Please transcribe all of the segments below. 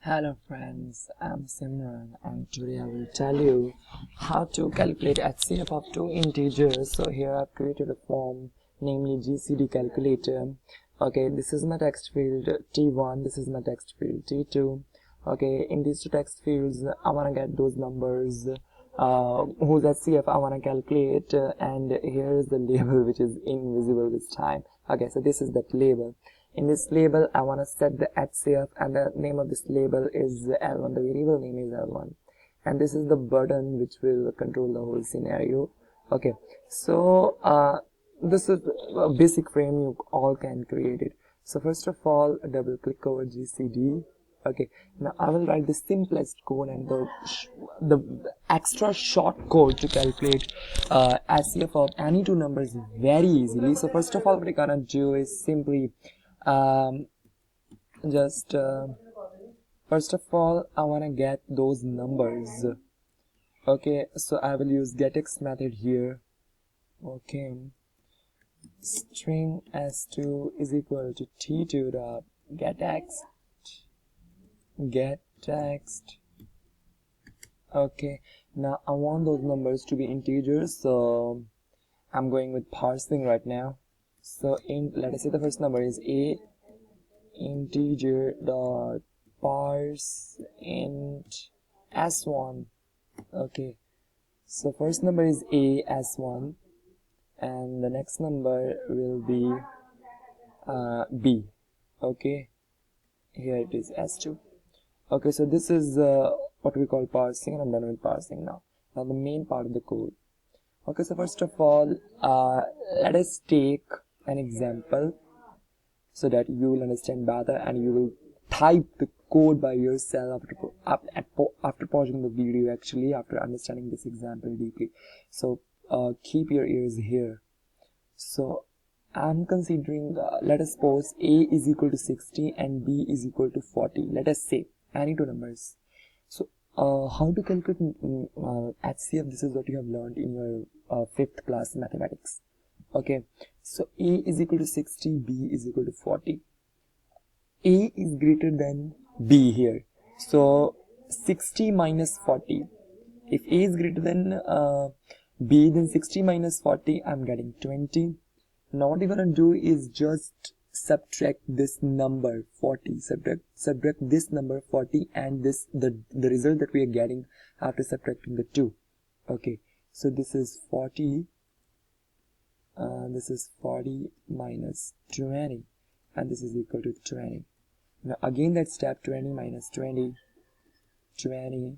Hello friends, I'm Simran and today I will tell you how to calculate HCF of two integers. So here I've created a form, namely GCD calculator. Okay, this is my text field T1, this is my text field T2. Okay, in these two text fields I want to get those numbers whose HCF I want to calculate, and here is the label which is invisible this time. Okay, so this is that label. In this label I want to set the HCF, and the name of this label is L1, the variable name is L1, and this is the button which will control the whole scenario. Okay, so this is a basic frame, you all can create it. So first of all, double click over GCD. Okay, now I will write the simplest code and the extra short code to calculate HCF of any two numbers very easily. So first of all, what we're gonna do is simply first of all I want to get those numbers. Okay, so I will use getX method here. Okay, string s2 is equal to t2 dot get text. Okay, now I want those numbers to be integers, so I'm going with parsing right now. So let us say the first number is a integer dot parse int s1. Okay, so first number is a s1 and the next number will be b. Okay, here it is s2. Okay, so this is what we call parsing, and I'm done with parsing now. Now the main part of the code. Okay, so first of all, let us take an example so that you will understand better and you will type the code by yourself after pausing the video, actually after understanding this example deeply. So keep your ears here. So I'm considering, let us suppose a is equal to 60 and b is equal to 40. Let us say any two numbers. So how to calculate HCF? This is what you have learned in your 5th class mathematics. Okay, so a is equal to 60, b is equal to 40. A is greater than b here, so 60 minus 40. If a is greater than b, then 60 minus 40, I'm getting 20. Now what you're gonna do is just subtract this number 40, subtract this number 40 and this the result that we are getting after subtracting the two. Okay, so this is 40. This is 40 minus 20 and this is equal to 20. Now again that step, 20 minus 20, 20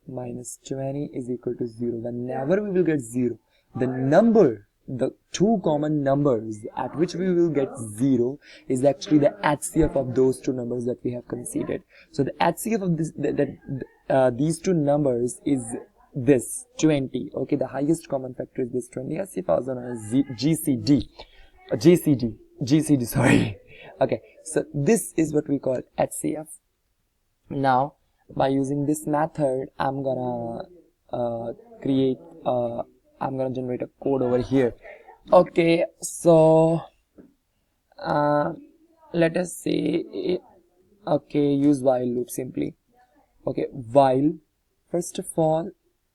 minus 20 is equal to 0. Whenever we will get 0, the two common numbers at which we will get 0 is actually the HCF of those two numbers that we have considered. So the HCF of these two numbers is this 20. Okay, the highest common factor is this 20. HCF also known as GCD, sorry. Okay, so this is what we call HCF. Now by using this method, I'm gonna generate a code over here. Okay, so let us say, okay, use while loop simply. Okay, while, first of all,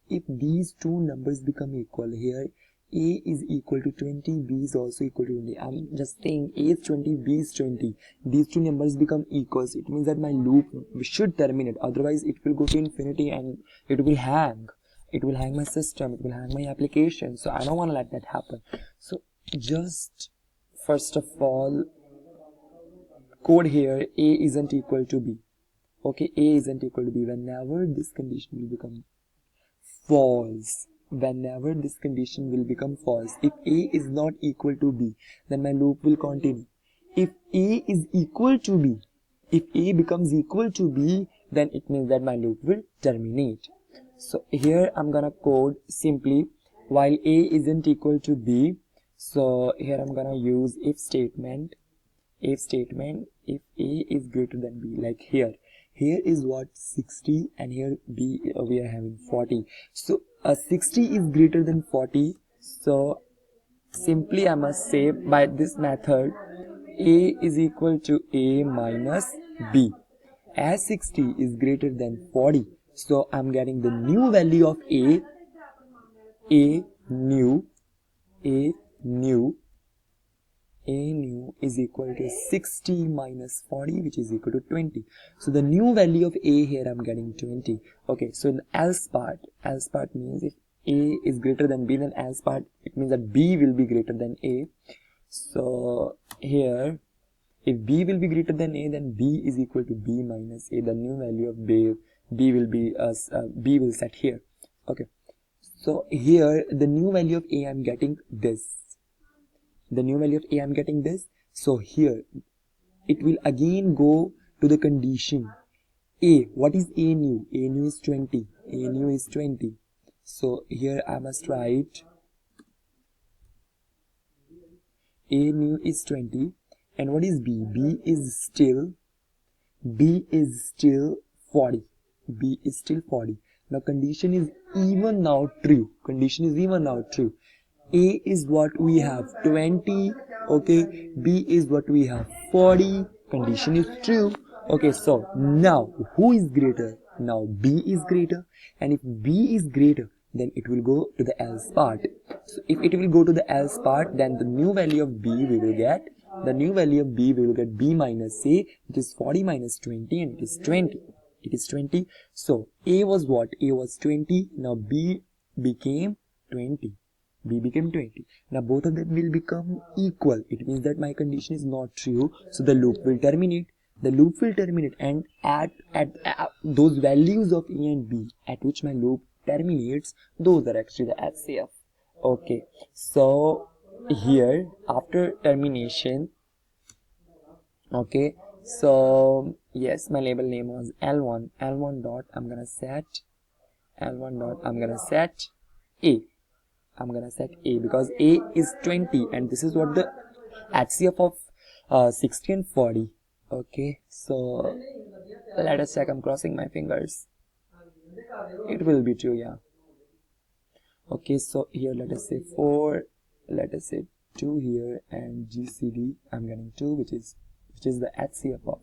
if these two numbers become equal, here a is equal to 20, b is also equal to 20. I'm just saying a is 20, b is 20. These two numbers become equals. It means that my loop should terminate. Otherwise, it will go to infinity and it will hang. It will hang my system. It will hang my application. So I don't want to let that happen. So just first of all, code here a isn't equal to b. Okay, a isn't equal to b. Whenever this condition will become false, if a is not equal to b, then my loop will continue. If a is equal to b, if a becomes equal to b, then it means that my loop will terminate. So here I'm gonna code simply while a isn't equal to b. So here I'm gonna use if statement if a is greater than b, like here is what 60 and here b we are having 40. So 60 is greater than 40, so simply I must say by this method a is equal to a minus b, as 60 is greater than 40, so I'm getting the new value of a new is equal to 60 minus 40, which is equal to 20. So the new value of a here I'm getting 20. Okay, so in the else part means if a is greater than b, then else part, it means that b will be greater than a. So here, if b will be greater than a, then b is equal to b minus a. The new value of b will be b will set here. Okay, so here the new value of a I'm getting this. So here it will again go to the condition a. What is a new? A new is 20. So here I must write a new is 20. And what is b? B is still 40. Now condition is even now true. A is what we have 20, okay, b is what we have 40, condition is true. Okay, so now who is greater? Now b is greater, and if b is greater, then it will go to the else part. So if it will go to the else part, then the new value of b we will get b minus a, which is 40 minus 20, and it is 20. So a was what? A was 20. Now b became 20. Now both of them will become equal. It means that my condition is not true. So the loop will terminate. And at those values of a and b at which my loop terminates, those are actually the HCF. Okay, so here after termination, okay, so yes, my label name was L1 dot I'm gonna set a because a is 20 and this is what the HCF of 60 and 40. Okay, so let us check. I'm crossing my fingers. It will be true, yeah. Okay, so here let us say 4, let us say 2 here, and GCD I'm getting 2, which is the HCF of.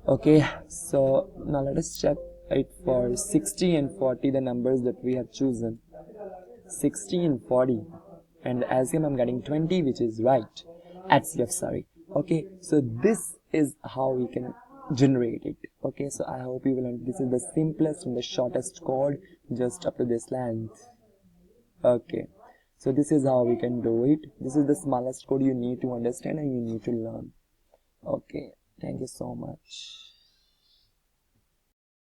Okay, so now let us check it for 60 and 40, the numbers that we have chosen. 60 and 40, and the LCM I'm getting 20, which is right. HCF, sorry. Okay, so this is how we can generate it. Okay, so I hope you will understand. This is the simplest and the shortest code, just up to this length. Okay, so this is how we can do it. This is the smallest code you need to understand and you need to learn. Okay, thank you so much.